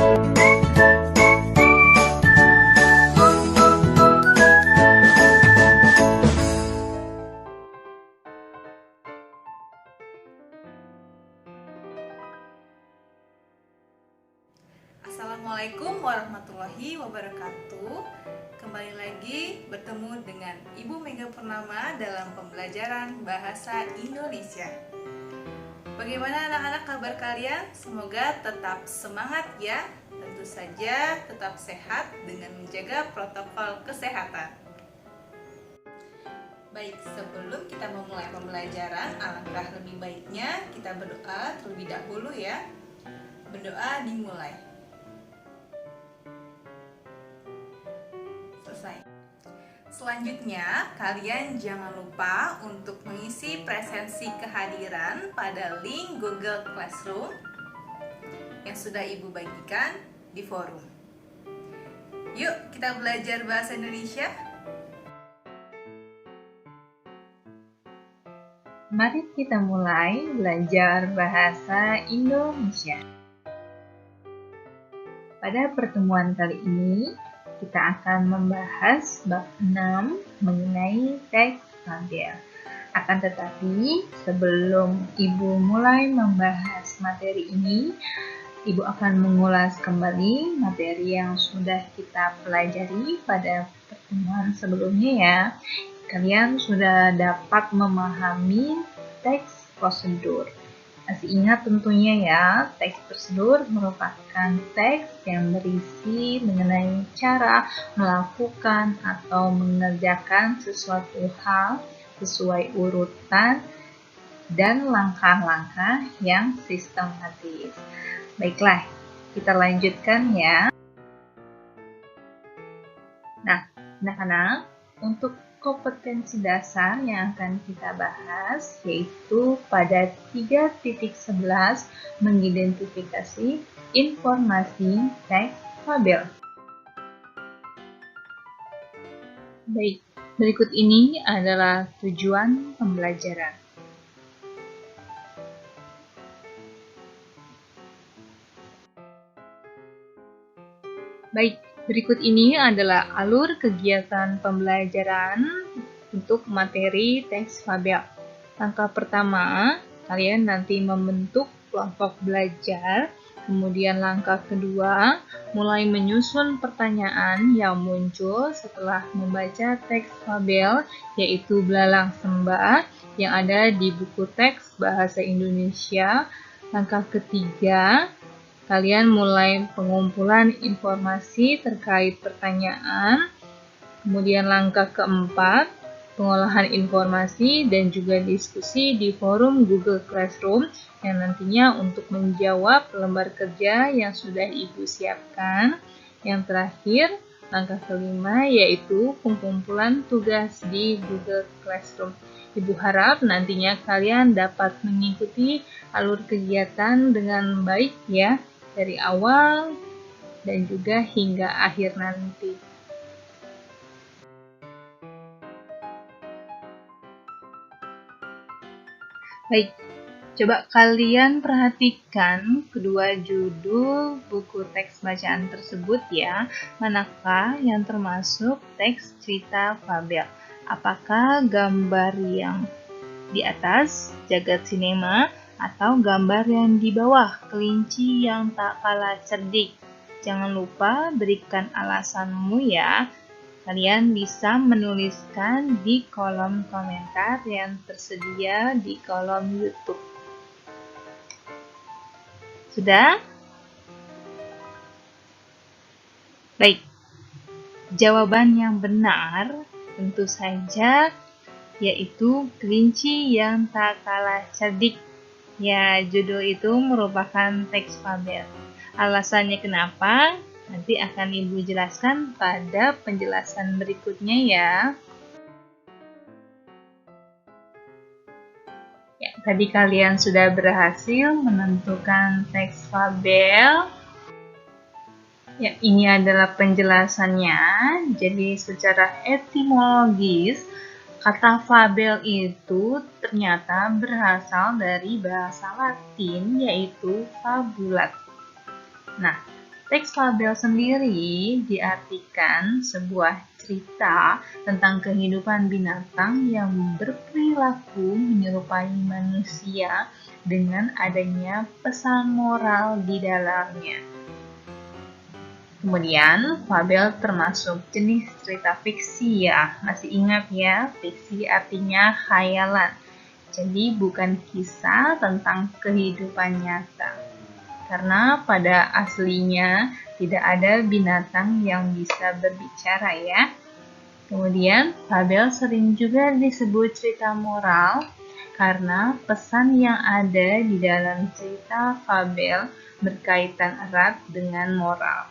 Assalamualaikum warahmatullahi wabarakatuh. Kembali lagi bertemu dengan Ibu Mega Purnama dalam pembelajaran Bahasa Indonesia. Bagaimana anak-anak kabar kalian? Semoga tetap semangat ya. Tentu saja tetap sehat dengan menjaga protokol kesehatan. Baik, sebelum kita memulai pembelajaran, alangkah lebih baiknya kita berdoa terlebih dahulu ya. Berdoa dimulai. Selanjutnya, kalian jangan lupa untuk mengisi presensi kehadiran pada link Google Classroom yang sudah Ibu bagikan di forum. Yuk, kita belajar bahasa Indonesia. Mari kita mulai belajar bahasa Indonesia. Pada pertemuan kali ini, kita akan membahas bab 6 mengenai teks fabel. Akan tetapi, sebelum Ibu mulai membahas materi ini, Ibu akan mengulas kembali materi yang sudah kita pelajari pada pertemuan sebelumnya ya. Kalian sudah dapat memahami teks prosedur. Masih ingat tentunya ya, teks prosedur merupakan teks yang berisi mengenai cara melakukan atau mengerjakan sesuatu hal sesuai urutan dan langkah-langkah yang sistematis. Baiklah, kita lanjutkan ya. Nah, anak-anak, untuk kompetensi dasar yang akan kita bahas yaitu pada 3.11 mengidentifikasi informasi teks fabel. Baik, berikut ini adalah tujuan pembelajaran. Baik, berikut ini adalah alur kegiatan pembelajaran untuk materi teks fabel. Langkah pertama, kalian nanti membentuk kelompok belajar. Kemudian langkah kedua, mulai menyusun pertanyaan yang muncul setelah membaca teks fabel, yaitu Belalang Sembah yang ada di buku teks Bahasa Indonesia. Langkah ketiga, kalian mulai pengumpulan informasi terkait pertanyaan. Kemudian langkah keempat, pengolahan informasi dan juga diskusi di forum Google Classroom yang nantinya untuk menjawab lembar kerja yang sudah Ibu siapkan. Yang terakhir, langkah kelima yaitu pengumpulan tugas di Google Classroom. Ibu harap nantinya kalian dapat mengikuti alur kegiatan dengan baik ya, dari awal dan juga hingga akhir nanti. Baik, coba kalian perhatikan kedua judul buku teks bacaan tersebut ya. Manakah yang termasuk teks cerita fabel? Apakah gambar yang di atas, jagat sinema, atau gambar yang di bawah, kelinci yang tak kalah cerdik? Jangan lupa berikan alasanmu ya. Kalian bisa menuliskan di kolom komentar yang tersedia di kolom YouTube. Sudah? Baik. Jawaban yang benar tentu saja yaitu kelinci yang tak kalah cerdik. Ya, judul itu merupakan teks fabel. Alasannya kenapa? Nanti akan Ibu jelaskan pada penjelasan berikutnya ya. Ya, tadi kalian sudah berhasil menentukan teks fabel. Ya, ini adalah penjelasannya. Jadi secara etimologis, kata fabel itu ternyata berasal dari bahasa Latin yaitu fabulat. Nah, Teks fabel sendiri diartikan sebuah cerita tentang kehidupan binatang yang berperilaku menyerupai manusia dengan adanya pesan moral di dalamnya. Kemudian, fabel termasuk jenis cerita fiksi ya. Masih ingat ya, fiksi artinya khayalan. Jadi bukan kisah tentang kehidupan nyata. Karena pada aslinya tidak ada binatang yang bisa berbicara ya. Kemudian, fabel sering juga disebut cerita moral karena pesan yang ada di dalam cerita fabel berkaitan erat dengan moral.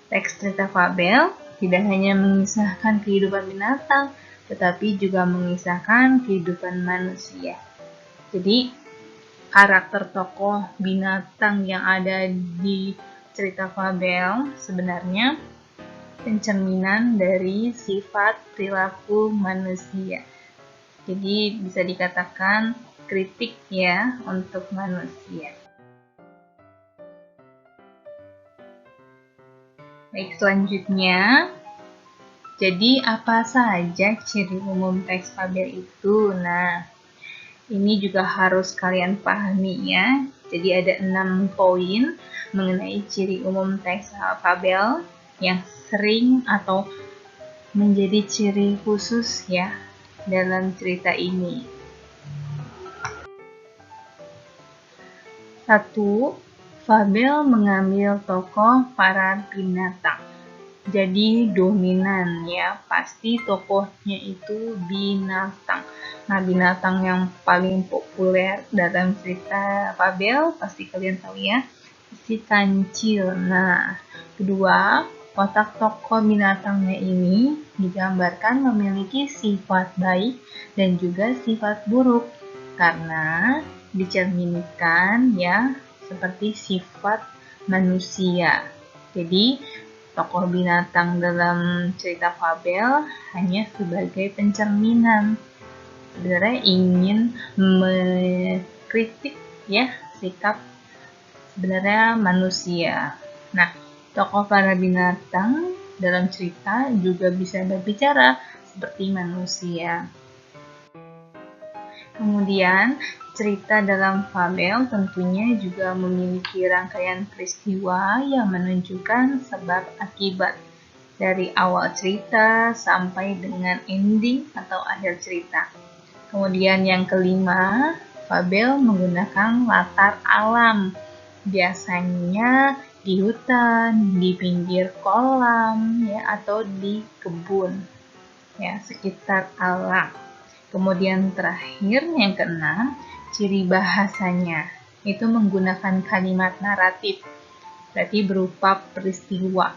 Teks cerita fabel tidak hanya mengisahkan kehidupan binatang, tetapi juga mengisahkan kehidupan manusia. Jadi, karakter tokoh binatang yang ada di cerita fabel sebenarnya pencerminan dari sifat perilaku manusia. Jadi bisa dikatakan kritik ya untuk manusia. Baik, selanjutnya, jadi apa saja ciri umum teks fabel itu? Nah, ini juga harus kalian pahami ya. Jadi ada 6 poin mengenai ciri umum teks fabel yang sering atau menjadi ciri khusus ya dalam cerita ini. 1. Fabel mengambil tokoh para binatang. Jadi dominan ya, pasti tokohnya itu binatang. Nah, binatang yang paling populer dalam cerita fabel pasti kalian tahu ya, si kancil. Nah, kedua, watak tokoh binatangnya ini digambarkan memiliki sifat baik dan juga sifat buruk karena dicerminkan ya seperti sifat manusia. Jadi, tokoh binatang dalam cerita fabel hanya sebagai pencerminan. Sebenarnya ingin mengkritik ya sikap sebenarnya manusia. Nah, tokoh para binatang dalam cerita juga bisa berbicara seperti manusia. Kemudian, cerita dalam fabel tentunya juga memiliki rangkaian peristiwa yang menunjukkan sebab akibat dari awal cerita sampai dengan ending atau akhir cerita. Kemudian yang kelima, fabel menggunakan latar alam, biasanya di hutan, di pinggir kolam, ya, atau di kebun, ya, sekitar alam. Kemudian terakhir yang keenam, ciri bahasanya itu menggunakan kalimat naratif, berarti berupa peristiwa,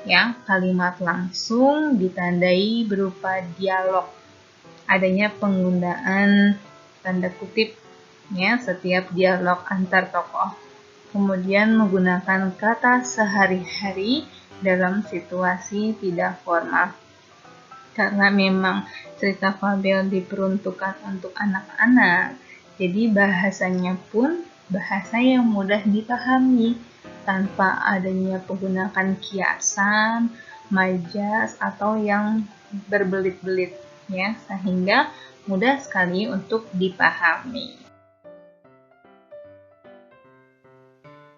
ya, kalimat langsung ditandai berupa dialog. Adanya penggunaan tanda kutip ya setiap dialog antar tokoh. Kemudian menggunakan kata sehari-hari dalam situasi tidak formal. Karena memang cerita fabel diperuntukkan untuk anak-anak, jadi bahasanya pun bahasa yang mudah dipahami tanpa adanya penggunaan kiasan, majas atau yang berbelit-belit. Ya, sehingga mudah sekali untuk dipahami.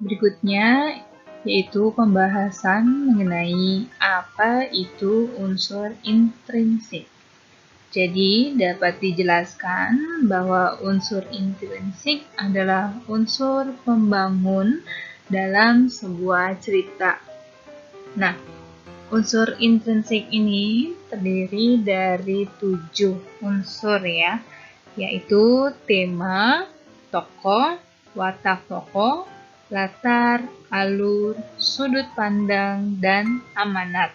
Berikutnya yaitu pembahasan mengenai apa itu unsur intrinsik. Jadi dapat dijelaskan bahwa unsur intrinsik adalah unsur pembangun dalam sebuah cerita. Nah, unsur intrinsik ini terdiri dari 7 unsur ya, yaitu tema, tokoh, watak tokoh, latar, alur, sudut pandang, dan amanat.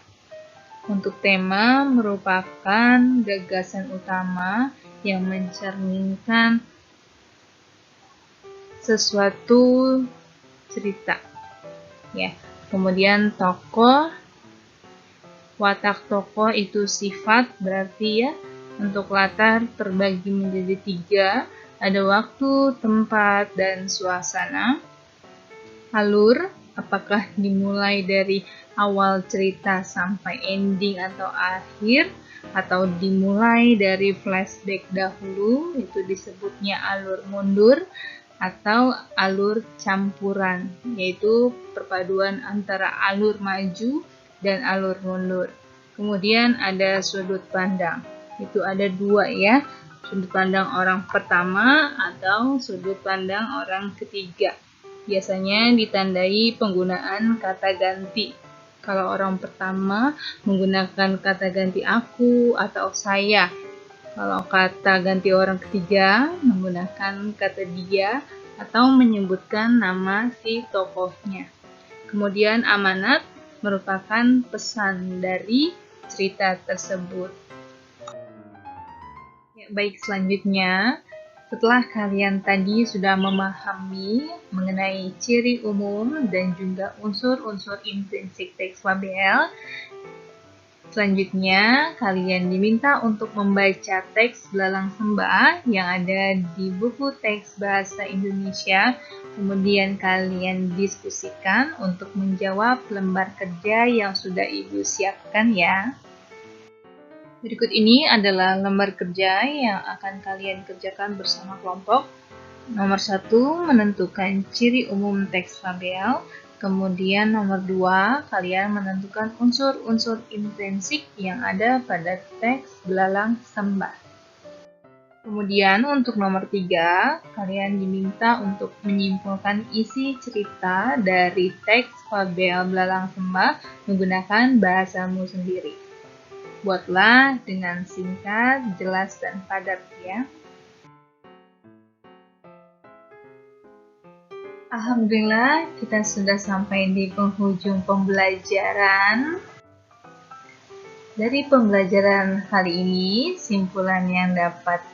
Untuk tema merupakan gagasan utama yang mencerminkan sesuatu cerita. Ya, kemudian tokoh, watak tokoh itu sifat, berarti ya untuk latar terbagi menjadi 3, ada waktu, tempat, dan suasana. Alur Apakah dimulai dari awal cerita sampai ending atau akhir, atau dimulai dari flashback dahulu, itu disebutnya alur mundur, atau alur campuran, yaitu perpaduan antara alur maju dan alur mundur. Kemudian ada sudut pandang, itu ada dua ya, sudut pandang orang pertama atau sudut pandang orang ketiga. Biasanya ditandai penggunaan kata ganti. Kalau orang pertama menggunakan kata ganti aku atau saya. Kalau kata ganti orang ketiga menggunakan kata dia atau menyebutkan nama si tokohnya. Kemudian amanat merupakan pesan dari cerita tersebut. Ya, baik, selanjutnya setelah kalian tadi sudah memahami mengenai ciri umum dan juga unsur-unsur intrinsik teks fabel, selanjutnya, kalian diminta untuk membaca teks Belalang Sembah yang ada di buku teks Bahasa Indonesia. Kemudian kalian diskusikan untuk menjawab lembar kerja yang sudah Ibu siapkan ya. Berikut ini adalah lembar kerja yang akan kalian kerjakan bersama kelompok. Nomor 1, menentukan ciri umum teks fabel. Kemudian nomor 2, kalian menentukan unsur-unsur intrinsik yang ada pada teks Belalang Sembah. Kemudian untuk nomor 3, kalian diminta untuk menyimpulkan isi cerita dari teks fabel Belalang Sembah menggunakan bahasamu sendiri. Buatlah dengan singkat, jelas, dan padat ya. Alhamdulillah, kita sudah sampai di penghujung pembelajaran. Dari pembelajaran kali ini, simpulan yang dapat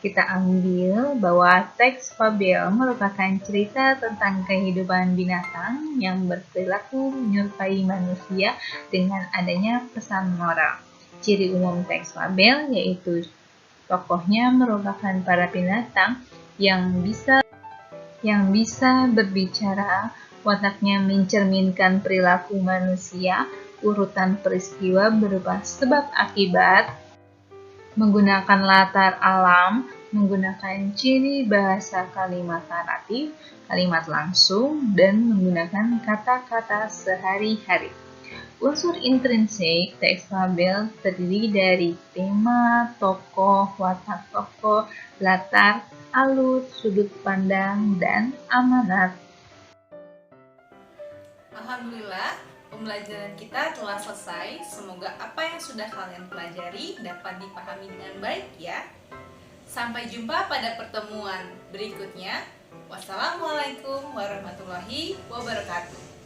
kita ambil bahwa teks fabel merupakan cerita tentang kehidupan binatang yang berperilaku menyerupai manusia dengan adanya pesan moral. Ciri umum teks fabel yaitu tokohnya merupakan para binatang yang bisa berbicara, wataknya mencerminkan perilaku manusia, urutan peristiwa berupa sebab akibat, menggunakan latar alam, menggunakan ciri bahasa kalimat naratif, kalimat langsung, dan menggunakan kata-kata sehari-hari. Unsur intrinsik teks fabel terdiri dari tema, tokoh, watak tokoh, latar, alur, sudut pandang, dan amanat. Alhamdulillah, pembelajaran kita telah selesai. Semoga apa yang sudah kalian pelajari dapat dipahami dengan baik ya. Sampai jumpa pada pertemuan berikutnya. Wassalamualaikum warahmatullahi wabarakatuh.